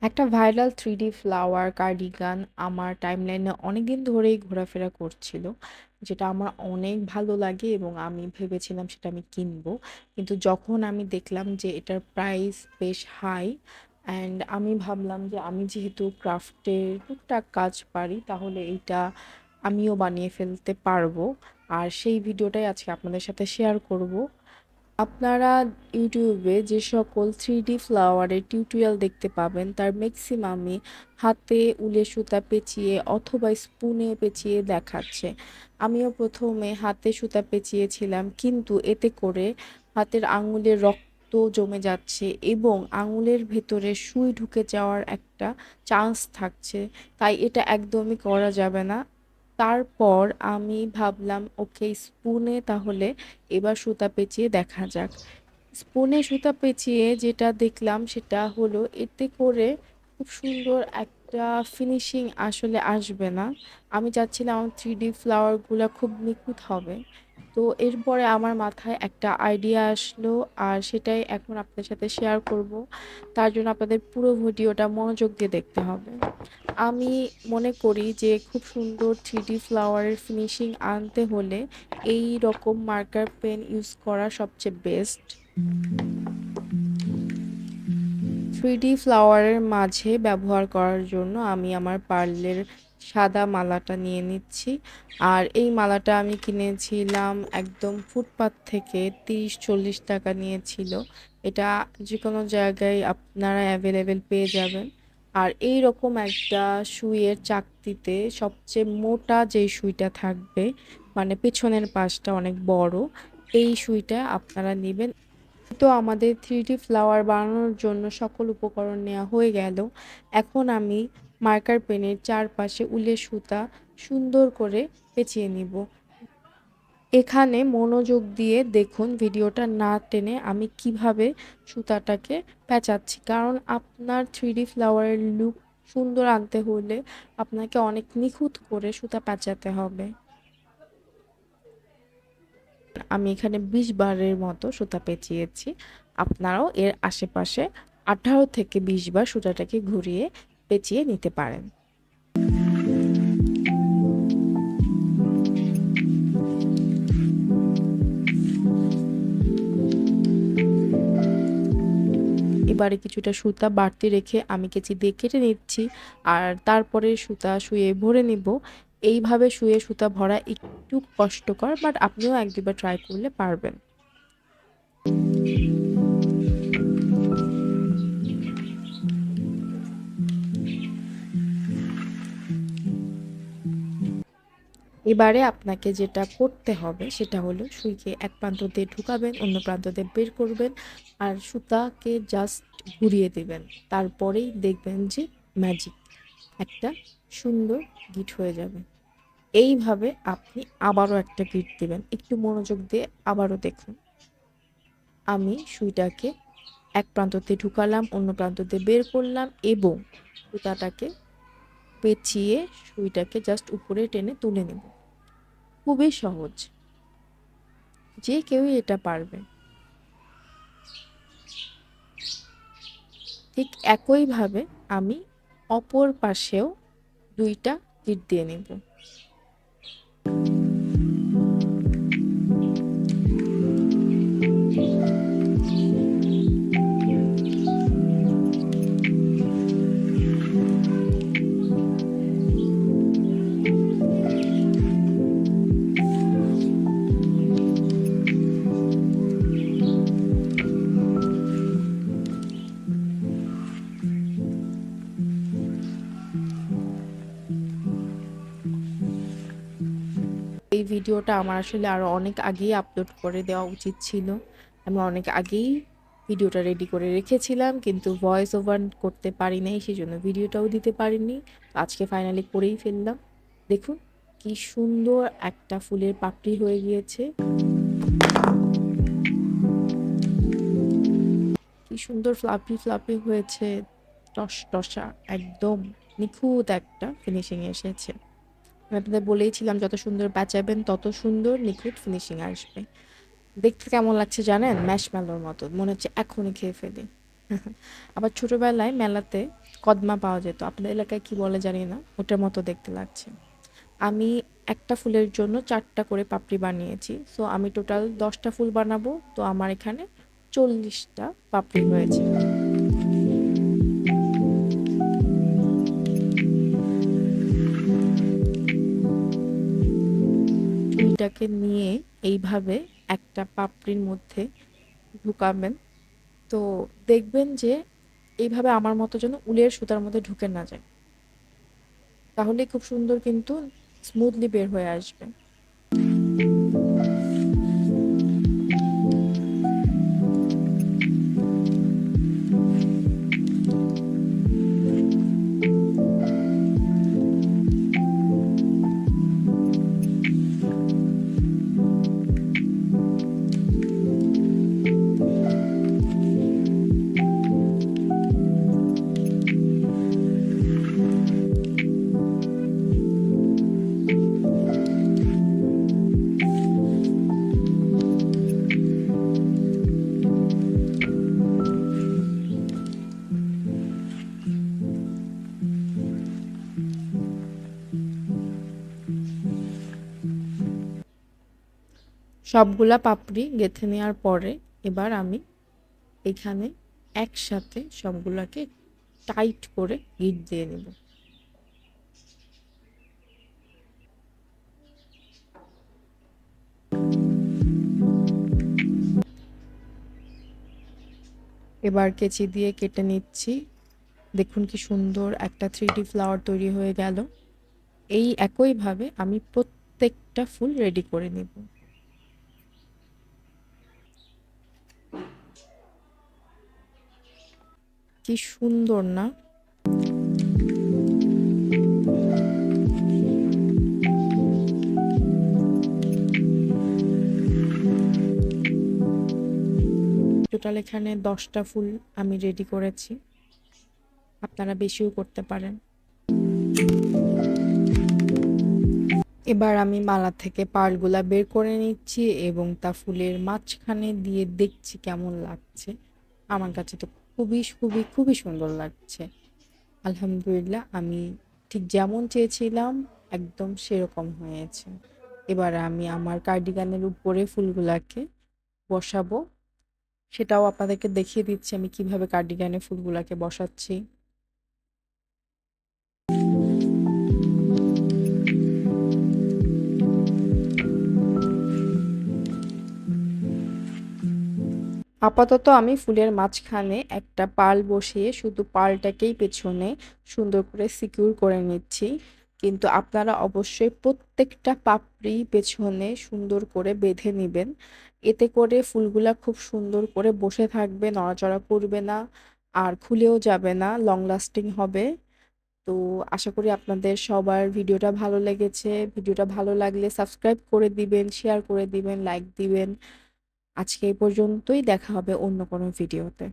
একটা viral 3D flower cardigan আমার টাইমলাইনে অনেকদিন ধরেই ঘোরাফেরা করছিল। যেটা আমার অনেক ভালো লাগে এবং আমি ভেবেছিলাম সেটা আমি কিনবো। কিন্তু যখন আমি দেখলাম যে এটার প্রাইস বেশ হাই অ্যান্ড আমি ভাবলাম যে আমি যেহেতু ক্রাফটের টুকটাক কাজ পারি তাহলে এইটা আমিও বানিয়ে ফেলতে পারবো। আর সেই ভিডিওটাই আজকে আপনাদের সাথে শেয়ার করব। আপনারা ইউটিউবে যে সকল 3D ফ্লাওয়ারের টিউটোরিয়াল দেখতে পাবেন তার ম্যাক্সিমামই হাতে উলের সুতা পেঁচিয়ে অথবা স্পুনে পেঁচিয়ে দেখাচ্ছে। আমিও প্রথমে হাতে সুতা পেঁচিয়েছিলাম, কিন্তু এতে করে হাতের আঙুলের রক্ত জমে যাচ্ছে এবং আঙুলের ভেতরে সুই ঢুকে যাওয়ার একটা চান্স থাকছে। তাই এটা একদমই করা যাবে না। তারপর আমি ভাবলাম ওকে, স্পুনে তাহলে এবার সুতা পেঁচিয়ে দেখা যাক। স্পুনে সুতা পেঁচিয়ে যেটা দেখলাম সেটা হলো এতে করে খুব সুন্দর একটা ফিনিশিং আসলে আসবে না। আমি চাচ্ছিলাম আমার 3D ফ্লাওয়ারগুলো খুব নিখুঁত হবে। তো এরপরে আমার মাথায় একটা আইডিয়া আসলো, আর সেটাই এখন আপনাদের সাথে শেয়ার করব। তার জন্য আপনাদের পুরো ভিডিওটা মনোযোগ দিয়ে দেখতে হবে। আমি মনে করি যে খুব সুন্দর 3D ফ্লাওয়ারের ফিনিশিং আনতে হলে এই রকম মার্কার পেন ইউজ করা সবচেয়ে বেস্ট। 3D ফ্লাওয়ারের মাঝে ব্যবহার করার জন্য আমি আমার পার্লের সাদা মালাটা নিয়ে নিচ্ছি। আর এই মালাটা আমি কিনেছিলাম একদম ফুটপাত থেকে, 30-40 টাকা নিয়েছিল। এটা যে কোনো জায়গায় আপনারা অ্যাভেলেবেল পেয়ে যাবেন। আর এই রকম একটা সুইয়ের চাকতিতে সবচেয়ে মোটা যেই সুইটা থাকবে, মানে পেছনের পাশটা অনেক বড়, এই সুইটা আপনারা নেবেন। তো আমাদের 3D ফ্লাওয়ার বানানোর জন্য সকল উপকরণ নেওয়া হয়ে গেল। এখন আমি মার্কার পেনের চারপাশে উলের সুতা সুন্দর করে পেঁচিয়ে নিব। এখানে মনোযোগ দিয়ে দেখুন, ভিডিওটা না টেনে আমি কিভাবে সুতাটাকে পেঁচাচ্ছি, কারণ আপনার 3D ফ্লাওয়ারের লুক সুন্দর আনতে হলে আপনাকে অনেক নিখুঁত করে সুতা পেঁচাতে হবে। আমি এখানে 20 বারের মতো সুতা পেঁচিয়েছি। আপনারাও এর আশেপাশে 18 থেকে 20 বার সুতাটাকে ঘুরিয়ে পেঁচিয়ে নিতে পারেন। এবারে কিছুটা সুতা বাড়তি রেখে আমি কেচি দিয়ে কেটে নিচ্ছি, আর তারপরে সুতা শুয়ে ভরে নিব। এইভাবে শুয়ে সুতা ভরা একটু কষ্টকর, বাট আপনিও 1-2 বার ট্রাই করলে পারবেন। এবারে আপনাকে যেটা করতে হবে সেটা হলো সুইকে এক প্রান্ত দিয়ে ঢুকাবেন, অন্য প্রান্ত দিয়ে বের করবেন আর সুতাকে জাস্ট ঘুরিয়ে দিবেন। তারপরেই দেখবেন যে ম্যাজিক, একটা সুন্দর গিট হয়ে যাবে। এইভাবে আপনি আবারও একটা গিট দিবেন। একটু মনোযোগ দিয়ে আবারও দেখুন। আমি সুইটাকে এক প্রান্ত দিয়ে ঢুকালাম, অন্য প্রান্ত দিয়ে বের করলাম এবং সুতাটাকে পেঁচিয়ে সুইটাকে জাস্ট উপরে টেনে তুলে নেব। খুবই সহজ, যে কেউই এটা পারবে। ঠিক একইভাবে আমি অপর পাশেও 2টা গিট দিয়ে নেব। এই ভিডিওটা আমার আসলে আরো অনেক আগেই আপলোড করে দেওয়া উচিত ছিল। আমি অনেক আগেই ভিডিওটা রেডি করে রেখেছিলাম, কিন্তু ভয়েস ওভার করতে পারি নাই, সেজন্য ভিডিওটাও দিতে পারিনি। তো আজকে ফাইনালি করেই ফেললাম। দেখুন কি সুন্দর একটা ফুলের পাপড়ি হয়ে গিয়েছে, কি সুন্দর ফ্লাপি ফ্লাপি হয়েছে, টস টসা, একদম নিখুঁত একটা ফিনিশিং এসেছে। আমি আপনাদের বলেইছিলাম যত সুন্দর বাঁচাবেন তত সুন্দর নিখুঁত ফিনিশিং আসবে। দেখতে কেমন লাগছে জানেন? ম্যাশমেলোর মতো মনে হচ্ছে এখনই খেয়ে ফেলি। আবার ছোটবেলায় মেলাতে কদমা পাওয়া যেত। আপনাদের এলাকায় কি বলে জানি না। ওটার মতো দেখতে লাগছে। আমি একটা ফুলের জন্য ৪ টা করে পাপড়ি বানিয়েছি। সো আমি টোটাল ১০ টা ফুল বানাবো। তো আমার এখানে ৪০ টা পাপড়ি হয়েছে। সুইটাকে নিয়ে এইভাবে একটা পাপড়ির মধ্যে ঢুকাবেন। তো দেখবেন যে এইভাবে আমার মতো যেন উলের সুতার মধ্যে ঢুকে না যায়। তাহলেই খুব সুন্দর কিন্তু স্মুথলি বের হয়ে আসবে। সবগুলা পাপড়ি গেঁথে নেওয়ার পরে এবার আমি এখানে একসাথে সবগুলাকে টাইট করে গিঁট দিয়ে নেব। এবার কেচি দিয়ে কেটে নিচ্ছি। দেখুন কি সুন্দর একটা 3D ফ্লাওয়ার তৈরি হয়ে গেল। এই একইভাবে আমি প্রত্যেকটা ফুল রেডি করে নেব। কি সুন্দর না? টোটাল এখানে ১০ টা ফুল আমি রেডি করেছি। আপনারা বেশিও করতে পারেন। এবার আমি মালা থেকে পাড়গুলা বের করে নিচ্ছি এবং তা ফুলের মাঝখানে দিয়ে দেখছি কেমন লাগছে। আমার কাছে তো খুবই সুন্দর লাগছে। আলহামদুলিল্লাহ, আমি ঠিক যেমন চেয়েছিলাম একদম সেরকম হয়েছে। এবার আমি আমার কার্ডিগানের উপরে ফুলগুলাকে বসাবো। সেটাও আপনাদেরকে দেখিয়ে দিচ্ছি আমি কিভাবে কার্ডিগানে ফুলগুলাকে বসাচ্ছি। আপাতত আমি ফুলের মাঝখানে একটা পাল বসিয়ে শুধু পালটাকেই পেছনে সুন্দর করে সিকিউর করে নিচ্ছি। কিন্তু আপনারা অবশ্যই প্রত্যেকটা পাপড়ি পেছনে সুন্দর করে বেঁধে নিবেন। এতে করে ফুলগুলা খুব সুন্দর করে বসে থাকবে, নড়াচড়া করবে না, আর খুলেও যাবে না, লং লাস্টিং হবে। তো আশা করি আপনাদের সবার ভিডিওটা ভালো লেগেছে। ভিডিওটা ভালো লাগলে সাবস্ক্রাইব করে দিবেন, শেয়ার করে দিবেন, লাইক দিবেন। আজকে এই পর্যন্তই, দেখা হবে অন্য কোনো ভিডিওতে।